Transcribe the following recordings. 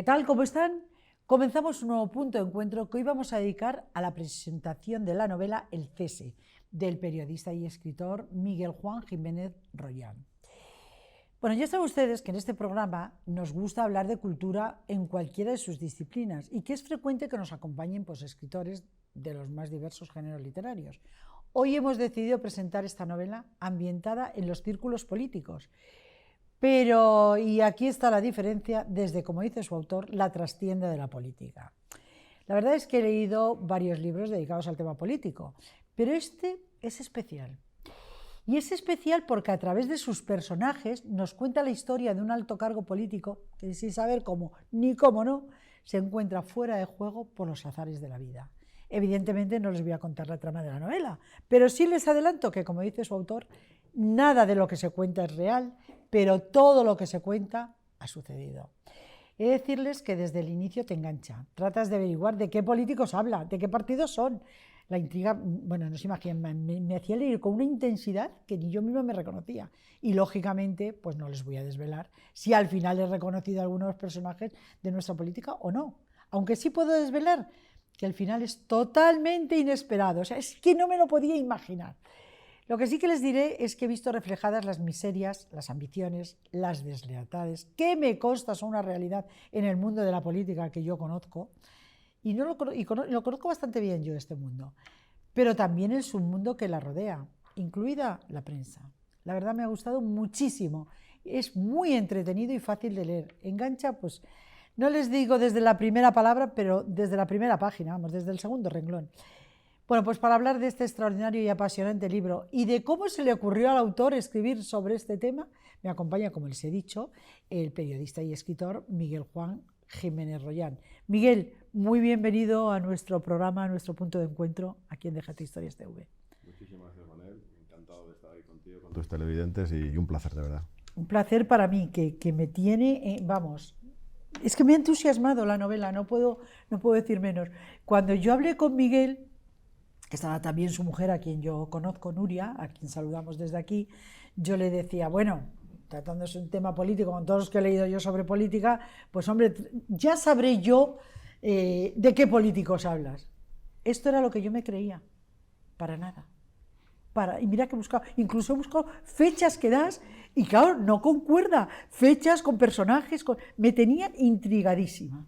tal? ¿Cómo están? Comenzamos un nuevo punto de encuentro que hoy vamos a dedicar a la presentación de la novela El cese, del periodista y escritor Miguel Juan Jiménez Royán. Bueno, ya saben ustedes que en este programa nos gusta hablar de cultura en cualquiera de sus disciplinas y que es frecuente que nos acompañen escritores de los más diversos géneros literarios. Hoy hemos decidido presentar esta novela ambientada en los círculos políticos. Pero, y aquí está la diferencia, desde, como dice su autor, la trastienda de la política. La verdad es que he leído varios libros dedicados al tema político, pero este es especial. Y es especial porque a través de sus personajes nos cuenta la historia de un alto cargo político que, sin saber cómo ni cómo no, se encuentra fuera de juego por los azares de la vida. Evidentemente no les voy a contar la trama de la novela, pero sí les adelanto que, como dice su autor, nada de lo que se cuenta es real, pero todo lo que se cuenta ha sucedido. He de decirles que desde el inicio te engancha, tratas de averiguar de qué políticos habla, de qué partidos son. La intriga, bueno, no se imaginan, me hacía leer con una intensidad que ni yo misma me reconocía. Y lógicamente, pues no les voy a desvelar si al final he reconocido a algunos de los personajes de nuestra política o no. Aunque sí puedo desvelar que al final es totalmente inesperado, o sea, es que no me lo podía imaginar. Lo que sí que les diré es que he visto reflejadas las miserias, las ambiciones, las deslealtades, que me consta son una realidad en el mundo de la política que yo conozco, y lo conozco bastante bien yo, este mundo, pero también el submundo que la rodea, incluida la prensa. La verdad me ha gustado muchísimo, es muy entretenido y fácil de leer, engancha, pues no les digo desde la primera palabra, pero desde la primera página, vamos, desde el segundo renglón. Bueno, pues para hablar de este extraordinario y apasionante libro y de cómo se le ocurrió al autor escribir sobre este tema, me acompaña, como les he dicho, el periodista y escritor Miguel Juan Jiménez Royán. Miguel, muy bienvenido a nuestro programa, a nuestro punto de encuentro aquí en Déjate Historias TV. Muchísimas gracias, Manel. Encantado de estar ahí contigo, con tus televidentes, y un placer, de verdad. Un placer para mí, que me tiene, vamos, es que me ha entusiasmado la novela, no puedo decir menos. Cuando yo hablé con Miguel, que estaba también su mujer, a quien yo conozco, Nuria, a quien saludamos desde aquí, yo le decía, bueno, tratándose un tema político, con todos los que he leído yo sobre política, pues hombre, ya sabré yo de qué políticos hablas. Esto era lo que yo me creía, para nada. Y mira que he buscado, incluso he buscado fechas que das, y claro, no concuerda, fechas con personajes, me tenía intrigadísima.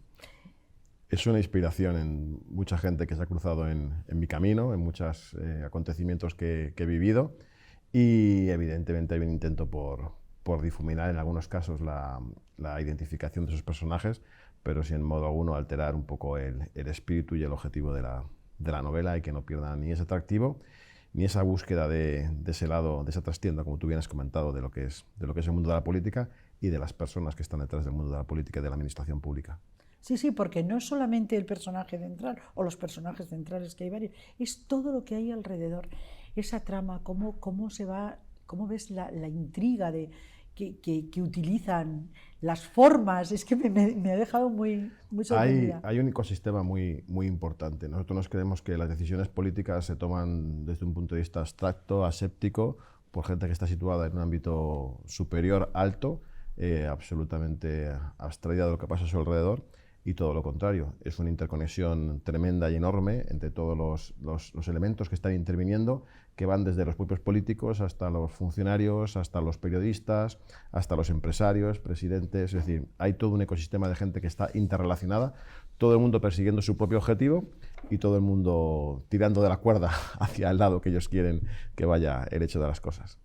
Es una inspiración en mucha gente que se ha cruzado en mi camino, en muchos acontecimientos que he vivido, y evidentemente hay un intento por difuminar en algunos casos la identificación de esos personajes, pero sin modo alguno alterar un poco el espíritu y el objetivo de la novela, y que no pierdan ni ese atractivo ni esa búsqueda de ese lado, de esa trastienda, como tú bien has comentado, de lo que es el mundo de la política y de las personas que están detrás del mundo de la política y de la administración pública. Sí, sí, porque no es solamente el personaje central o los personajes centrales, que hay varios, es todo lo que hay alrededor, esa trama, cómo ves la intriga que utilizan, las formas, es que me ha dejado muy sorprendida. Hay un ecosistema muy importante. Nosotros nos creemos que las decisiones políticas se toman desde un punto de vista abstracto, aséptico, por gente que está situada en un ámbito superior, alto, absolutamente abstraída de lo que pasa a su alrededor, y todo lo contrario. Es una interconexión tremenda y enorme entre todos los elementos que están interviniendo, que van desde los propios políticos hasta los funcionarios, hasta los periodistas, hasta los empresarios, presidentes. Es decir, hay todo un ecosistema de gente que está interrelacionada, todo el mundo persiguiendo su propio objetivo y todo el mundo tirando de la cuerda hacia el lado que ellos quieren que vaya el hecho de las cosas.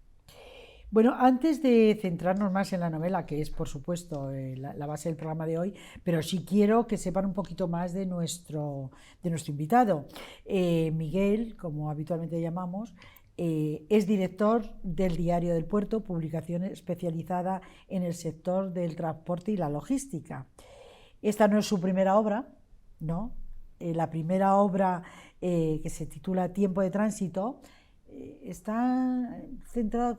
Bueno, antes de centrarnos más en la novela, que es, por supuesto, la base del programa de hoy, pero sí quiero que sepan un poquito más de nuestro invitado. Miguel, como habitualmente le llamamos, es director del Diario del Puerto, publicación especializada en el sector del transporte y la logística. Esta no es su primera obra, ¿no? La primera obra, que se titula Tiempo de Tránsito, está centrada,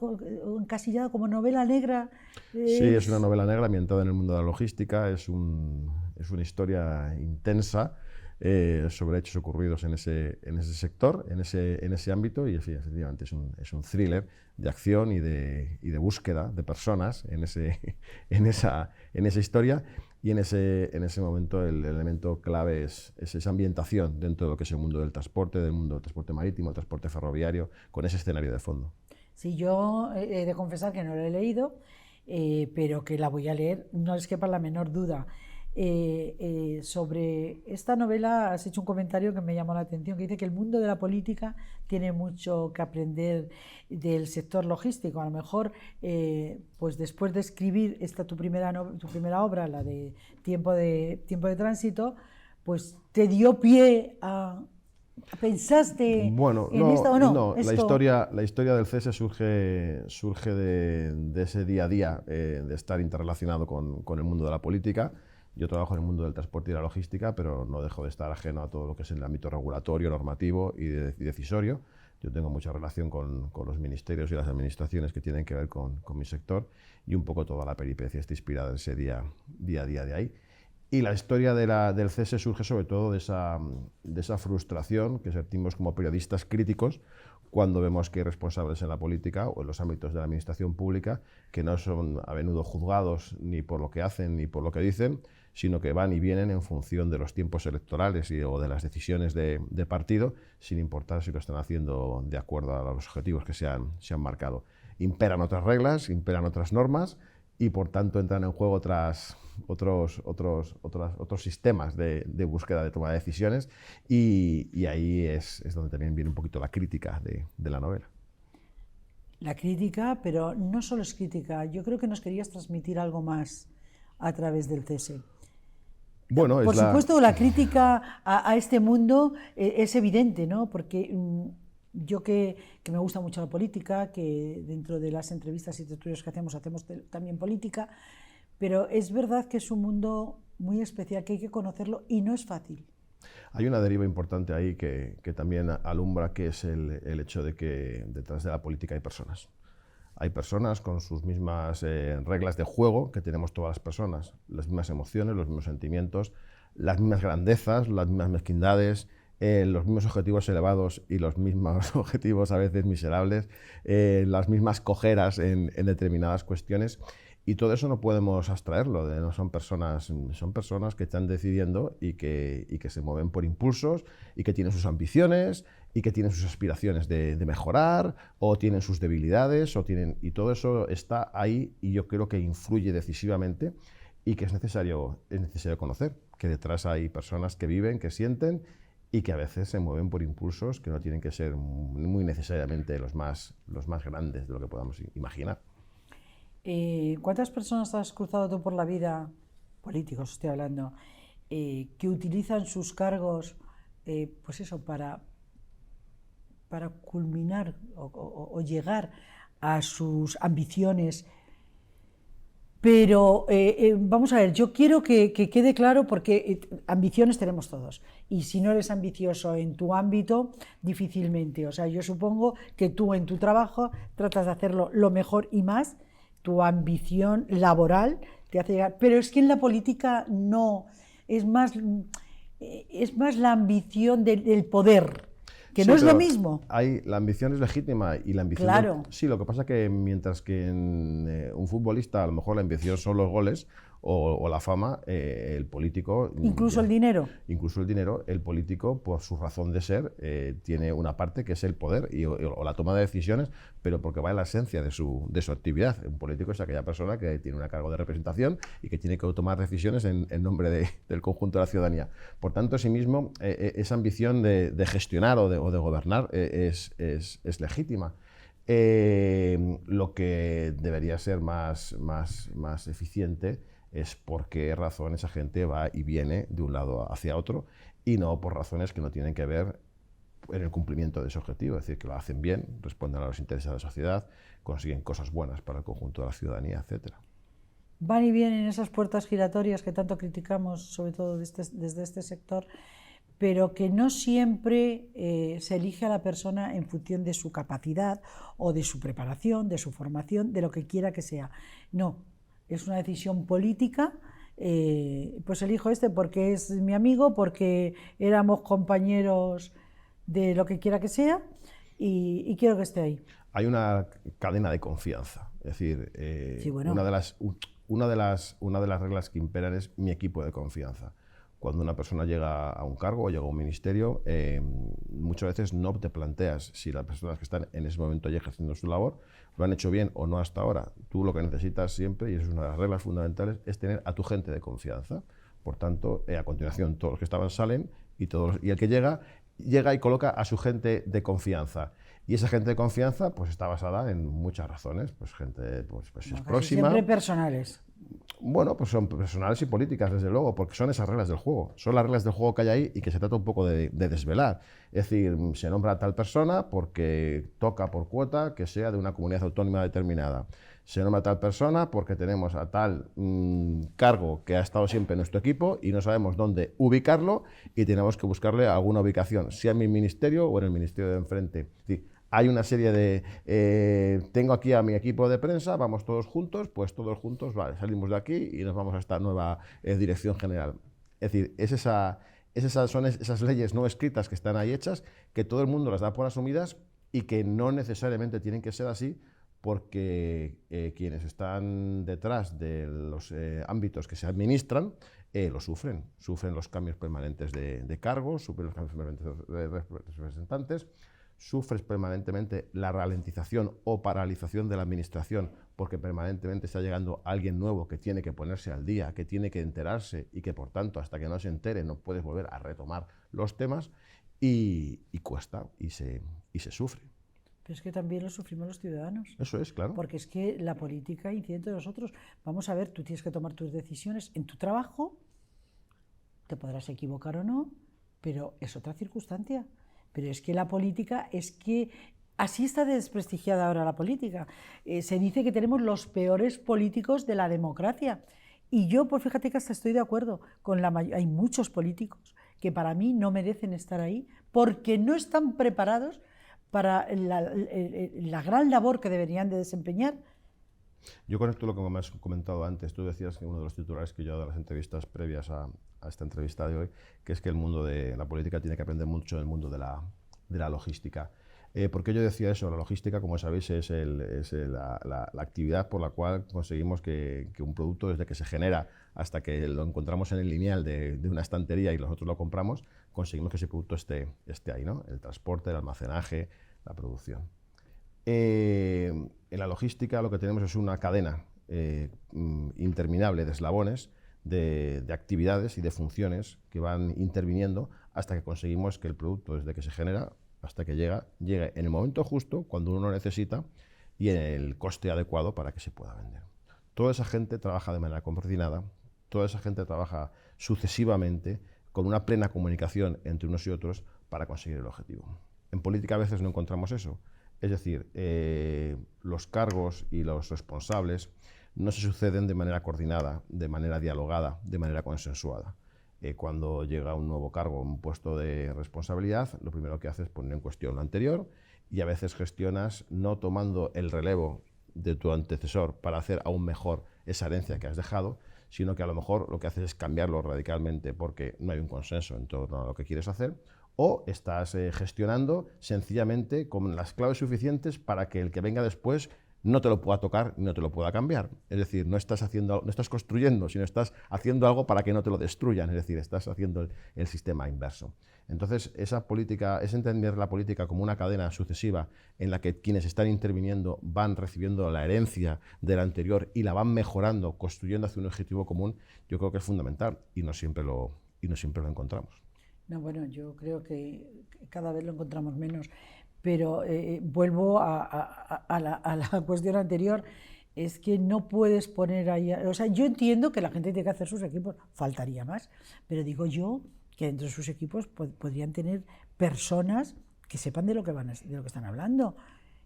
encasillada como novela negra. Sí, es una novela negra ambientada en el mundo de la logística. Es una historia intensa sobre hechos ocurridos en ese sector, en ese ámbito, y efectivamente es un thriller de acción y de búsqueda de personas en esa historia. Y en ese momento el elemento clave es esa ambientación dentro de lo que es el mundo del transporte marítimo, el transporte ferroviario, con ese escenario de fondo. Sí, yo he de confesar que no lo he leído, pero que la voy a leer, no les quepa la menor duda. Sobre esta novela has hecho un comentario que me llamó la atención, que dice que el mundo de la política tiene mucho que aprender del sector logístico. A lo mejor, pues después de escribir esta tu primera obra, la de Tiempo de Tránsito, pues te dio pie a... ¿Pensaste Bueno, en esto o no? no. La historia del cese surge de ese día a día, de estar interrelacionado con el mundo de la política. Yo trabajo en el mundo del transporte y la logística, pero no dejo de estar ajeno a todo lo que es el ámbito regulatorio, normativo y decisorio. Yo tengo mucha relación con los ministerios y las administraciones que tienen que ver con mi sector, y un poco toda la peripecia está inspirada en ese día a día de ahí. Y la historia del cese surge sobre todo de esa frustración que sentimos como periodistas críticos cuando vemos que hay responsables en la política o en los ámbitos de la administración pública que no son a menudo juzgados ni por lo que hacen ni por lo que dicen, sino que van y vienen en función de los tiempos electorales o de las decisiones de partido, sin importar si lo están haciendo de acuerdo a los objetivos que se han marcado. Imperan otras reglas, imperan otras normas, y por tanto entran en juego otros sistemas de búsqueda de toma de decisiones, y ahí es donde también viene un poquito la crítica de la novela. La crítica, pero no solo es crítica, yo creo que nos querías transmitir algo más a través del cese. Bueno, por supuesto, la crítica a este mundo es evidente, ¿no? Porque yo que me gusta mucho la política, que dentro de las entrevistas y tertulias que hacemos también política, pero es verdad que es un mundo muy especial, que hay que conocerlo y no es fácil. Hay una deriva importante ahí que también alumbra, que es el hecho de que detrás de la política hay personas. Hay personas con sus mismas reglas de juego que tenemos todas las personas, las mismas emociones, los mismos sentimientos, las mismas grandezas, las mismas mezquindades, los mismos objetivos elevados y los mismos objetivos a veces miserables, las mismas cojeras en determinadas cuestiones. Y todo eso no podemos abstraerlo, no son personas que están decidiendo y que se mueven por impulsos y que tienen sus ambiciones y que tienen sus aspiraciones de mejorar, o tienen sus debilidades, y todo eso está ahí, y yo creo que influye decisivamente, y que es necesario conocer, que detrás hay personas que viven, que sienten y que a veces se mueven por impulsos que no tienen que ser muy necesariamente los más grandes de lo que podamos imaginar. ¿Cuántas personas has cruzado tú por la vida, políticos estoy hablando, que utilizan sus cargos pues eso, para culminar o llegar a sus ambiciones? Pero vamos a ver, yo quiero que quede claro, porque ambiciones tenemos todos, y si no eres ambicioso en tu ámbito, difícilmente. O sea, yo supongo que tú en tu trabajo tratas de hacerlo lo mejor y más. Tu ambición laboral te hace llegar, pero es que en la política no, es más la ambición del poder, que sí, no es lo mismo. La ambición es legítima, y la ambición... Claro. Sí, lo que pasa es que mientras que en un futbolista a lo mejor la ambición son los goles o la fama, el político... Incluso el dinero. Incluso el dinero, el político, por su razón de ser, tiene una parte que es el poder o la toma de decisiones, pero porque va en la esencia de su actividad. Un político es aquella persona que tiene un cargo de representación y que tiene que tomar decisiones en nombre del conjunto de la ciudadanía. Por tanto, asimismo, esa ambición de gestionar o de gobernar es legítima. Lo que debería ser más eficiente es por qué razón esa gente va y viene de un lado hacia otro, y no por razones que no tienen que ver en el cumplimiento de ese objetivo. Es decir, que lo hacen bien, responden a los intereses de la sociedad, consiguen cosas buenas para el conjunto de la ciudadanía, etc. Van y vienen esas puertas giratorias que tanto criticamos, sobre todo desde este sector, pero que no siempre se elige a la persona en función de su capacidad o de su preparación, de su formación, de lo que quiera que sea. No, es una decisión política. Pues elijo porque es mi amigo, porque éramos compañeros de lo que quiera que sea, y quiero que esté ahí. Hay una cadena de confianza. Es decir, sí, bueno. una de las reglas que imperan es mi equipo de confianza. Cuando una persona llega a un cargo o llega a un ministerio, muchas veces no te planteas si las personas que están en ese momento ya ejerciendo su labor lo han hecho bien o no hasta ahora. Tú lo que necesitas siempre, y eso es una de las reglas fundamentales, es tener a tu gente de confianza. Por tanto, a continuación todos los que estaban salen y el que llega y coloca a su gente de confianza. Y esa gente de confianza pues está basada en muchas razones, pues gente pues es próxima. Siempre personales. Bueno, pues son personales y políticas, desde luego, porque son esas reglas del juego. Son las reglas del juego que hay ahí y que se trata un poco de desvelar. Es decir, se nombra a tal persona porque toca por cuota que sea de una comunidad autónoma determinada. Se nombra a tal persona porque tenemos a tal cargo que ha estado siempre en nuestro equipo y no sabemos dónde ubicarlo y tenemos que buscarle alguna ubicación, sea en mi ministerio o en el ministerio de enfrente. Es decir, hay una serie de... tengo aquí a mi equipo de prensa, vamos todos juntos, pues todos juntos, vale, salimos de aquí y nos vamos a esta nueva dirección general. Es decir, son esas leyes no escritas que están ahí hechas, que todo el mundo las da por asumidas y que no necesariamente tienen que ser así, porque quienes están detrás de los ámbitos que se administran lo sufren los cambios permanentes de cargos, sufren los cambios permanentes de representantes, sufres permanentemente la ralentización o paralización de la administración porque permanentemente está llegando alguien nuevo que tiene que ponerse al día, que tiene que enterarse y que por tanto hasta que no se entere no puedes volver a retomar los temas y cuesta y se sufre. Pero es que también lo sufrimos los ciudadanos. Eso es, claro. Porque es que la política incide entre nosotros. Vamos a ver, tú tienes que tomar tus decisiones en tu trabajo, te podrás equivocar o no, pero es otra circunstancia. Pero es que la política, es que así está desprestigiada ahora la política. Se dice que tenemos los peores políticos de la democracia. Y yo, pues fíjate que hasta estoy de acuerdo con hay muchos políticos que para mí no merecen estar ahí porque no están preparados para la gran labor que deberían de desempeñar. Yo conecto lo que me has comentado antes. Tú decías que uno de los titulares que yo he dado en las entrevistas previas a esta entrevista de hoy, que es que el mundo de la política tiene que aprender mucho del mundo de la logística. ¿Por qué yo decía eso? La logística, como sabéis, es la actividad por la cual conseguimos que un producto, desde que se genera hasta que lo encontramos en el lineal de una estantería y nosotros lo compramos, conseguimos que ese producto esté ahí, ¿no? El transporte, el almacenaje, la producción. En la logística lo que tenemos es una cadena interminable de eslabones, de actividades y de funciones que van interviniendo hasta que conseguimos que el producto, desde que se genera hasta que llegue en el momento justo, cuando uno lo necesita y en el coste adecuado para que se pueda vender. Toda esa gente trabaja de manera coordinada, toda esa gente trabaja sucesivamente con una plena comunicación entre unos y otros para conseguir el objetivo. En política a veces no encontramos eso. Es decir, los cargos y los responsables no se suceden de manera coordinada, de manera dialogada, de manera consensuada. Cuando llega un nuevo cargo, un puesto de responsabilidad, lo primero que haces es poner en cuestión lo anterior y a veces gestionas no tomando el relevo de tu antecesor para hacer aún mejor esa herencia que has dejado, sino que a lo mejor lo que haces es cambiarlo radicalmente porque no hay un consenso en torno a lo que quieres hacer, o estás gestionando sencillamente con las claves suficientes para que el que venga después no te lo pueda tocar ni no te lo pueda cambiar. Es decir, no estás construyendo, sino estás haciendo algo para que no te lo destruyan. Es decir, estás haciendo el sistema inverso. Entonces, esa política, es entender la política como una cadena sucesiva en la que quienes están interviniendo van recibiendo la herencia de la anterior y la van mejorando, construyendo hacia un objetivo común, yo creo que es fundamental y no siempre lo encontramos. No, bueno, yo creo que cada vez lo encontramos menos, pero vuelvo a la cuestión anterior, es que no puedes poner ahí, o sea, yo entiendo que la gente tiene que hacer sus equipos, faltaría más, pero digo yo que dentro de sus equipos podrían tener personas que sepan de lo que están hablando.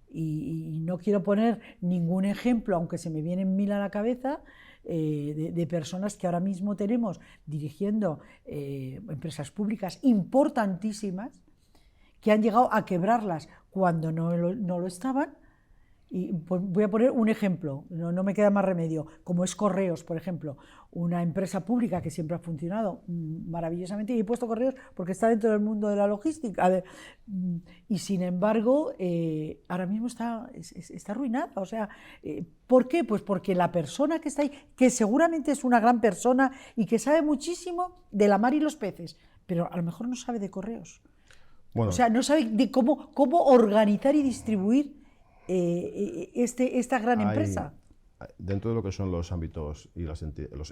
Y no quiero poner ningún ejemplo, aunque se me vienen mil a la cabeza, de personas que ahora mismo tenemos dirigiendo empresas públicas importantísimas, que han llegado a quebrarlas cuando no lo estaban, Y pues voy a poner un ejemplo, no me queda más remedio, como es Correos, por ejemplo, una empresa pública que siempre ha funcionado maravillosamente, y he puesto Correos porque está dentro del mundo de la logística, y sin embargo ahora mismo está arruinada. O sea, ¿por qué? Pues porque la persona que está ahí, que seguramente es una gran persona y que sabe muchísimo de la mar y los peces, pero a lo mejor no sabe de Correos. Bueno, O sea, no sabe de cómo organizar y distribuir esta gran empresa. Dentro de lo que son los ámbitos y los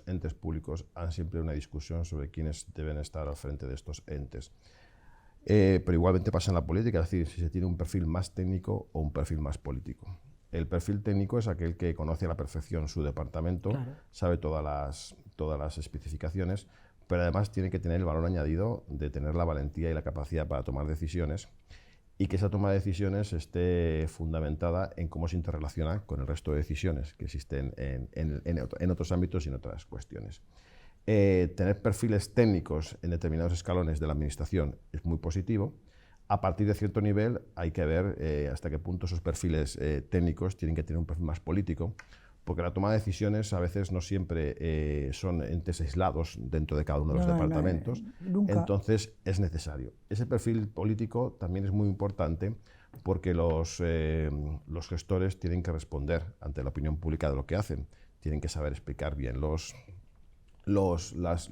entes públicos, hay siempre una discusión sobre quiénes deben estar al frente de estos entes. Pero igualmente pasa en la política, es decir, si se tiene un perfil más técnico o un perfil más político. El perfil técnico es aquel que conoce a la perfección su departamento, claro, sabe todas las especificaciones, pero además tiene que tener el valor añadido de tener la valentía y la capacidad para tomar decisiones, y que esa toma de decisiones esté fundamentada en cómo se interrelaciona con el resto de decisiones que existen en otros ámbitos y en otras cuestiones. Tener perfiles técnicos en determinados escalones de la administración es muy positivo. A partir de cierto nivel hay que ver hasta qué punto esos perfiles técnicos tienen que tener un perfil más político, porque la toma de decisiones a veces no siempre son entes aislados dentro de cada uno de los departamentos. Nunca. Entonces es necesario. Ese perfil político también es muy importante porque los gestores tienen que responder ante la opinión pública de lo que hacen. Tienen que saber explicar bien los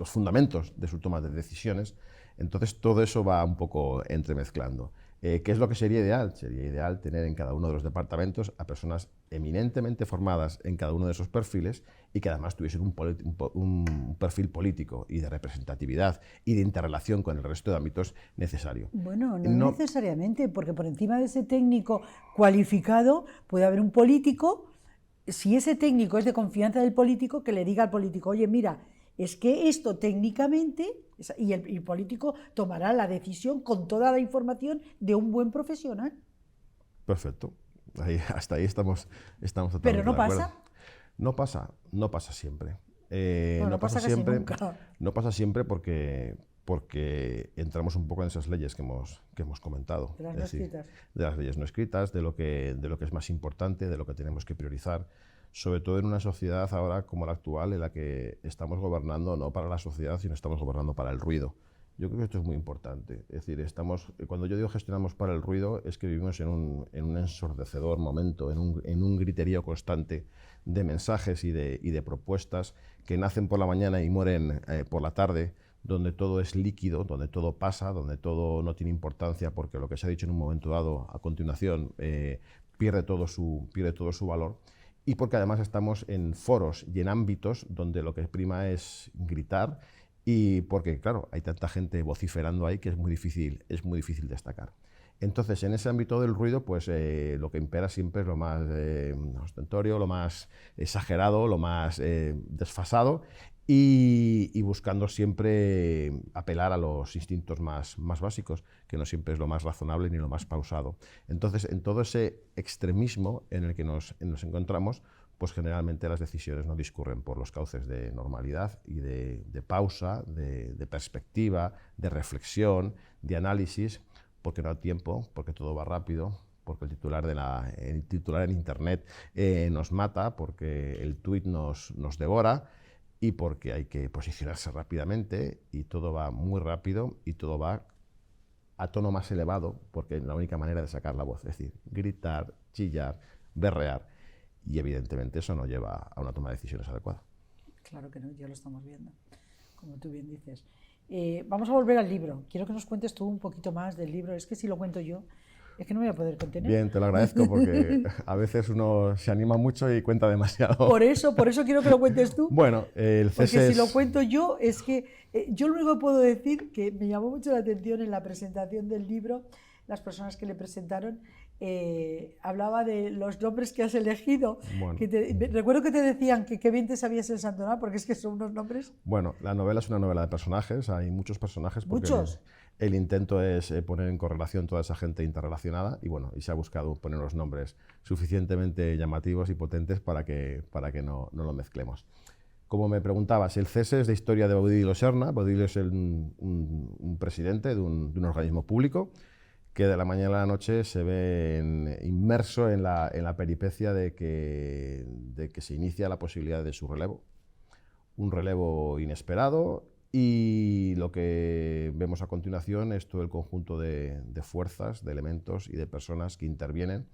fundamentos de su toma de decisiones. Entonces todo eso va un poco entremezclando. ¿Qué es lo que sería ideal? Sería ideal tener en cada uno de los departamentos a personas eminentemente formadas en cada uno de esos perfiles y que además tuviesen un perfil político y de representatividad y de interrelación con el resto de ámbitos necesario. Bueno, no necesariamente, porque por encima de ese técnico cualificado puede haber un político. Si ese técnico es de confianza del político, que le diga al político, oye, mira, es que esto técnicamente, y el político tomará la decisión con toda la información de un buen profesional. Perfecto. Hasta ahí estamos totalmente Pero no de acuerdo. pasa. No pasa siempre. No pasa siempre. Nunca. No pasa siempre porque entramos un poco en esas leyes que hemos comentado. De las no escritas. De las leyes no escritas, de lo que es más importante, de lo que tenemos que priorizar, sobre todo en una sociedad ahora como la actual en la que estamos gobernando no para la sociedad, sino estamos gobernando para el ruido. Yo creo que esto es muy importante. Es decir, cuando yo digo gestionamos para el ruido, es que vivimos en un ensordecedor momento, en un griterío constante de mensajes y de propuestas que nacen por la mañana y mueren por la tarde, donde todo es líquido, donde todo pasa, donde todo no tiene importancia porque lo que se ha dicho en un momento dado a continuación pierde todo su valor, y porque además estamos en foros y en ámbitos donde lo que prima es gritar, y porque, claro, hay tanta gente vociferando ahí que es muy difícil destacar. Entonces, en ese ámbito del ruido, pues lo que impera siempre es lo más ostentorio, lo más exagerado, lo más desfasado, y buscando siempre apelar a los instintos más básicos, que no siempre es lo más razonable ni lo más pausado. Entonces, en todo ese extremismo en el que nos encontramos, pues generalmente las decisiones no discurren por los cauces de normalidad y de pausa, de perspectiva, de reflexión, de análisis, porque no hay tiempo, porque todo va rápido, porque el titular en Internet nos mata, porque el tuit nos devora, y porque hay que posicionarse rápidamente, y todo va muy rápido y todo va a tono más elevado, porque es la única manera de sacar la voz, es decir, gritar, chillar, berrear, y evidentemente eso no lleva a una toma de decisiones adecuada. Claro que no, ya lo estamos viendo, como tú bien dices. Vamos a volver al libro. Quiero que nos cuentes tú un poquito más del libro. Es que si lo cuento yo, es que no me voy a poder contener. Bien, te lo agradezco, porque a veces uno se anima mucho y cuenta demasiado. Por eso quiero que lo cuentes tú. Bueno, el cese porque si lo cuento yo, es que yo lo único que puedo decir, que me llamó mucho la atención en la presentación del libro, las personas que le presentaron, hablaba de los nombres que has elegido. Bueno. Recuerdo que te decían que qué bien te sabías el santoral, porque es que son unos nombres. Bueno, la novela es una novela de personajes, hay muchos personajes. ¿Muchos? El intento es poner en correlación toda esa gente interrelacionada, y bueno, y se ha buscado poner los nombres suficientemente llamativos y potentes para que no lo mezclemos. Como me preguntabas, el cese es de historia de Baudilio Serna. Baudilio es un presidente de un organismo público que de la mañana a la noche se ve inmerso en la peripecia de que se inicia la posibilidad de su relevo. Un relevo inesperado, y lo que vemos a continuación es todo el conjunto de fuerzas, de elementos y de personas que intervienen,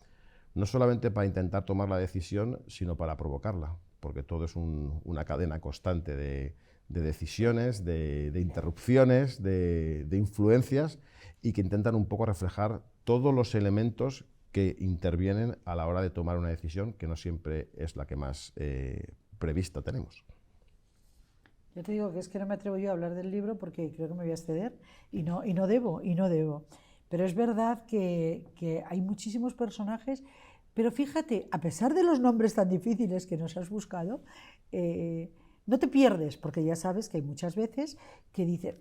no solamente para intentar tomar la decisión, sino para provocarla, porque todo es una cadena constante de decisiones, de interrupciones, de influencias, y que intentan un poco reflejar todos los elementos que intervienen a la hora de tomar una decisión, que no siempre es la que más prevista tenemos. Yo te digo que es que no me atrevo yo a hablar del libro porque creo que me voy a exceder y no debo. Pero es verdad que hay muchísimos personajes, pero fíjate, a pesar de los nombres tan difíciles que nos has buscado, no te pierdes, porque ya sabes que hay muchas veces que dicen,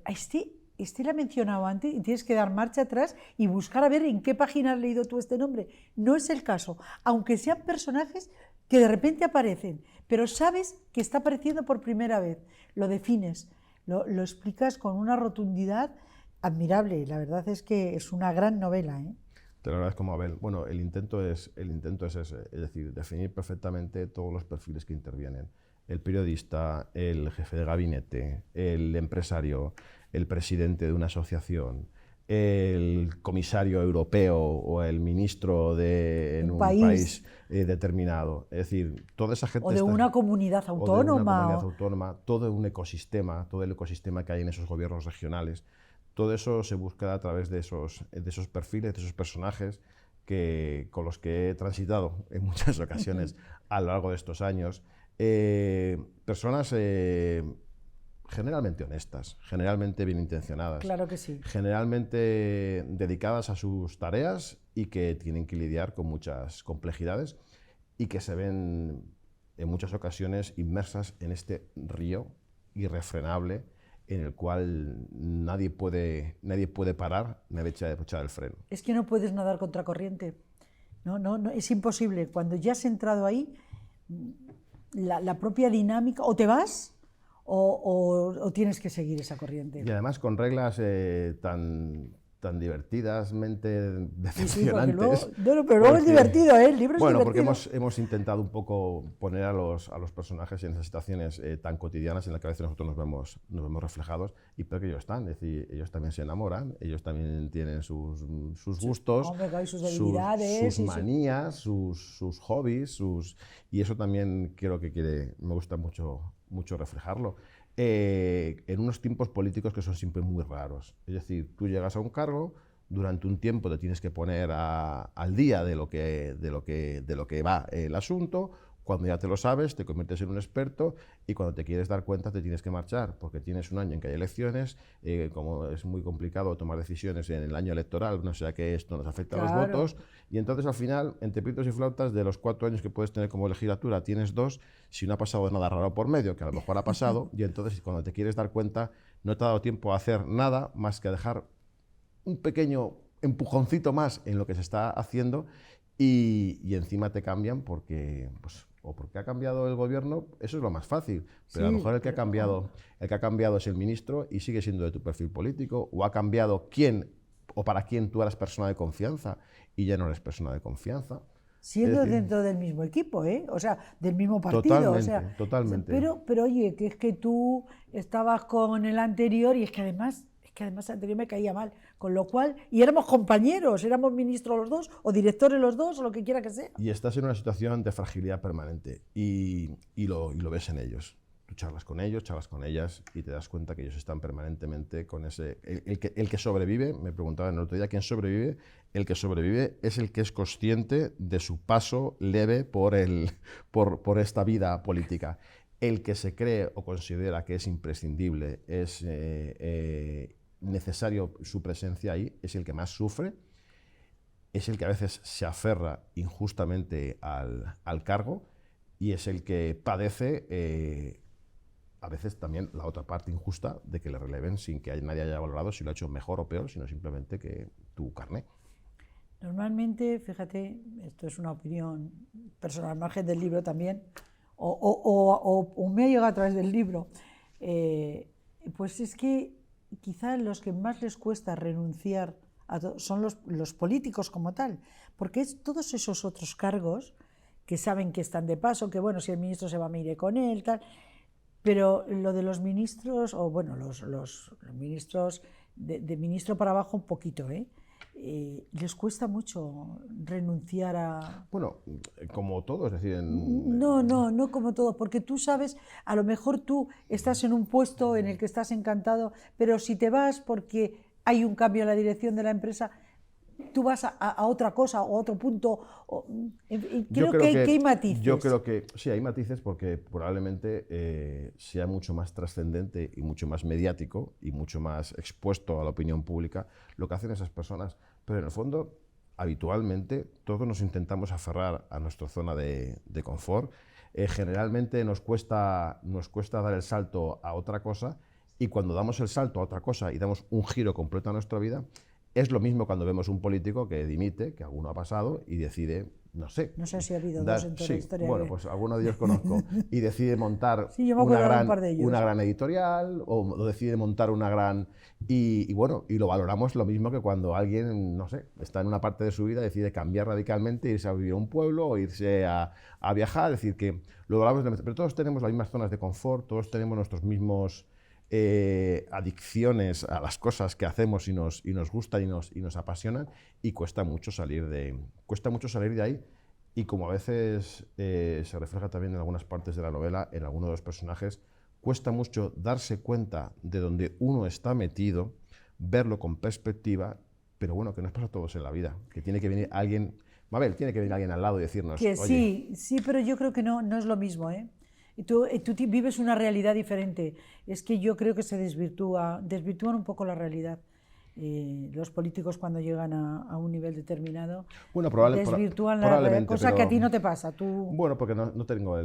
este lo he mencionado antes y tienes que dar marcha atrás y buscar a ver en qué página has leído tú este nombre. No es el caso, aunque sean personajes que de repente aparecen, pero sabes que está apareciendo por primera vez, lo defines, lo explicas con una rotundidad admirable. La verdad es que es una gran novela, ¿eh? Te lo agradezco, Mabel. Bueno, el intento es ese, es decir, definir perfectamente todos los perfiles que intervienen. El periodista, el jefe de gabinete, el empresario, el presidente de una asociación, el comisario europeo o el ministro en un país determinado. Es decir, toda esa gente... O de una comunidad autónoma. Todo un ecosistema, todo el ecosistema que hay en esos gobiernos regionales. Todo eso se busca a través de esos perfiles, de esos personajes con los que he transitado en muchas ocasiones a lo largo de estos años. Personas generalmente honestas, generalmente bien intencionadas. Claro que sí. Generalmente dedicadas a sus tareas y que tienen que lidiar con muchas complejidades y que se ven en muchas ocasiones inmersas en este río irrefrenable en el cual nadie puede parar, nadie echar el freno. Es que no puedes nadar contra corriente. No, es imposible. Cuando ya has entrado ahí, la propia dinámica, o te vas o tienes que seguir esa corriente. Y además con reglas tan divertidamente decepcionantes. Sí, pero luego es divertido, ¿eh? El libro es bueno, divertido. porque hemos intentado un poco poner a los personajes en esas situaciones tan cotidianas en las que a veces nosotros nos vemos reflejados, y peor que ellos están. Es decir, ellos también se enamoran, ellos también tienen sus gustos, sus debilidades, sus manías, sus hobbies, y eso también creo que me gusta mucho reflejarlo. En unos tiempos políticos que son siempre muy raros. Es decir, tú llegas a un cargo, durante un tiempo te tienes que poner al día de lo que va el asunto. Cuando ya te lo sabes, te conviertes en un experto, y cuando te quieres dar cuenta te tienes que marchar, porque tienes un año en que hay elecciones, como es muy complicado tomar decisiones en el año electoral, no sea que esto nos afecte a los votos, y entonces al final, entre pitos y flautas, de los 4 años que puedes tener como legislatura, tienes 2, si no ha pasado nada raro por medio, que a lo mejor ha pasado, y entonces cuando te quieres dar cuenta, no te ha dado tiempo a hacer nada más que a dejar un pequeño empujoncito más en lo que se está haciendo, y encima te cambian porque ha cambiado el gobierno. Eso es lo más fácil, pero a lo mejor el que ha cambiado es el ministro y sigue siendo de tu perfil político, o ha cambiado quién o para quién tú eras persona de confianza y ya no eres persona de confianza. Siendo dentro del mismo equipo, ¿eh? O sea, del mismo partido. Totalmente. Pero oye, que es que tú estabas con el anterior y es que además el anterior me caía mal, con lo cual, y éramos compañeros, éramos ministros los dos, o directores los dos, o lo que quiera que sea. Y estás en una situación de fragilidad permanente, y lo ves en ellos. Tú charlas con ellos, charlas con ellas, y te das cuenta que ellos están permanentemente con ese... El que sobrevive, me preguntaban el otro día, ¿quién sobrevive? El que sobrevive es el que es consciente de su paso leve por esta vida política. El que se cree o considera que es imprescindible, es necesario su presencia ahí, es el que más sufre, es el que a veces se aferra injustamente al cargo, y es el que padece a veces también la otra parte injusta de que le releven sin que nadie haya valorado si lo ha hecho mejor o peor, sino simplemente que tu carné. Normalmente, fíjate, esto es una opinión personal, al margen del libro también, o me ha llegado a través del libro, pues es que quizá los que más les cuesta renunciar son los políticos como tal, porque es todos esos otros cargos que saben que están de paso, que bueno, si el ministro se va, me iré con él, tal. Pero lo de los ministros, o bueno, los ministros, de ministro para abajo un poquito, les cuesta mucho renunciar a... Bueno, como todo, es decir... No como todo, porque tú sabes, a lo mejor tú estás en un puesto en el que estás encantado, pero si te vas porque hay un cambio en la dirección de la empresa, tú vas a otra cosa o a otro punto. Creo que hay matices. Yo creo que sí, hay matices porque probablemente sea mucho más trascendente y mucho más mediático y mucho más expuesto a la opinión pública lo que hacen esas personas. Pero en el fondo, habitualmente, todos nos intentamos aferrar a nuestra zona de confort. Generalmente nos cuesta dar el salto a otra cosa, y cuando damos el salto a otra cosa y damos un giro completo a nuestra vida, es lo mismo cuando vemos un político que dimite, que alguno ha pasado y decide, no sé si ha habido dos en toda la historia. Bueno, pues alguno de ellos conozco, y decide montar una gran editorial o decide montar una gran... Y bueno, y lo valoramos lo mismo que cuando alguien, no sé, está en una parte de su vida, decide cambiar radicalmente, irse a vivir a un pueblo o irse a viajar, es decir, que lo valoramos, pero todos tenemos las mismas zonas de confort, todos tenemos nuestros mismos... adicciones a las cosas que hacemos y nos gustan y nos apasionan, y cuesta mucho salir de ahí. Y como a veces se refleja también en algunas partes de la novela, en algunos de los personajes, cuesta mucho darse cuenta de donde uno está metido, verlo con perspectiva, pero bueno, que nos pasa a todos en la vida, que tiene que venir alguien, Mabel, tiene que venir alguien al lado y decirnos, que oye, sí, pero yo creo que no es lo mismo, Tú vives una realidad diferente. Es que yo creo que se desvirtúan un poco la realidad. Los políticos, cuando llegan a un nivel determinado, desvirtúan la realidad, cosa que a ti no te pasa. Bueno, porque no tengo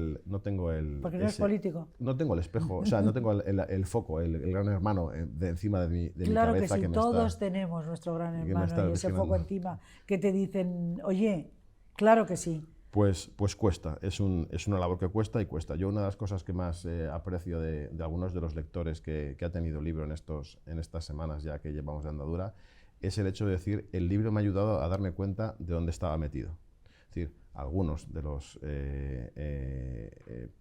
porque no eres político. No tengo el espejo, o sea, no tengo el foco, el gran hermano de encima de mi claro cabeza. Que sí, todos tenemos nuestro gran hermano y ese foco encima que te dicen, oye, claro que sí. Pues cuesta, es una labor que cuesta y cuesta. Yo una de las cosas que más aprecio de algunos de los lectores que ha tenido el libro en estas semanas ya que llevamos de andadura, es el hecho de decir, el libro me ha ayudado a darme cuenta de dónde estaba metido. Es decir, algunos de los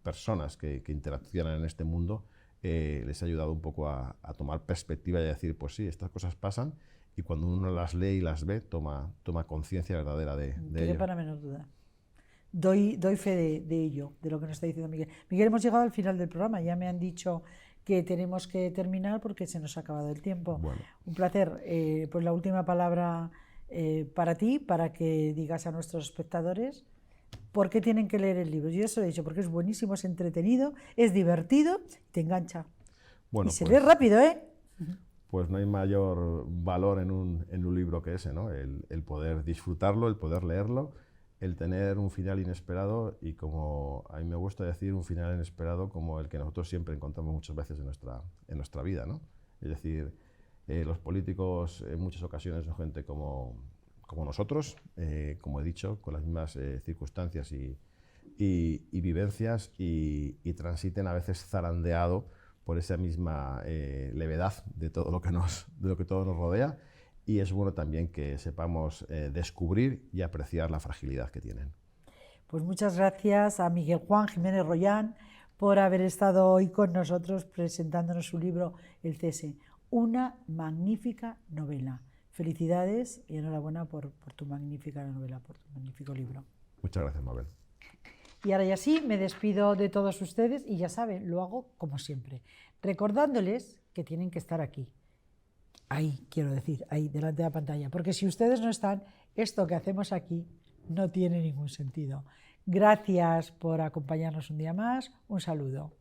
personas que interaccionan en este mundo les ha ayudado un poco a tomar perspectiva y a decir, pues sí, estas cosas pasan, y cuando uno las lee y las ve, toma conciencia verdadera de ello. Para menos duda. Doy fe de ello, de lo que nos está diciendo Miguel. Miguel, hemos llegado al final del programa, ya me han dicho que tenemos que terminar porque se nos ha acabado el tiempo. Bueno. Un placer. Pues la última palabra para ti, para que digas a nuestros espectadores por qué tienen que leer el libro. Yo ya se lo he dicho, porque es buenísimo, es entretenido, es divertido, te engancha. Bueno, y se lee rápido, Pues no hay mayor valor en un libro que ese, ¿no? El poder disfrutarlo, el poder leerlo, el tener un final inesperado, y como a mí me gusta decir, un final inesperado como el que nosotros siempre encontramos muchas veces en nuestra vida, ¿no? Es decir, los políticos en muchas ocasiones son gente como nosotros, como he dicho, con las mismas circunstancias y vivencias, y transiten a veces zarandeado por esa misma levedad de todo lo que todo nos rodea. Y es bueno también que sepamos descubrir y apreciar la fragilidad que tienen. Pues muchas gracias a Miguel Juan Jiménez Royán por haber estado hoy con nosotros presentándonos su libro El cese. Una magnífica novela. Felicidades y enhorabuena por tu magnífica novela, por tu magnífico libro. Muchas gracias, Mabel. Y ahora ya sí, me despido de todos ustedes y ya saben, lo hago como siempre, recordándoles que tienen que estar aquí. Ahí, quiero decir, ahí, delante de la pantalla, porque si ustedes no están, esto que hacemos aquí no tiene ningún sentido. Gracias por acompañarnos un día más, un saludo.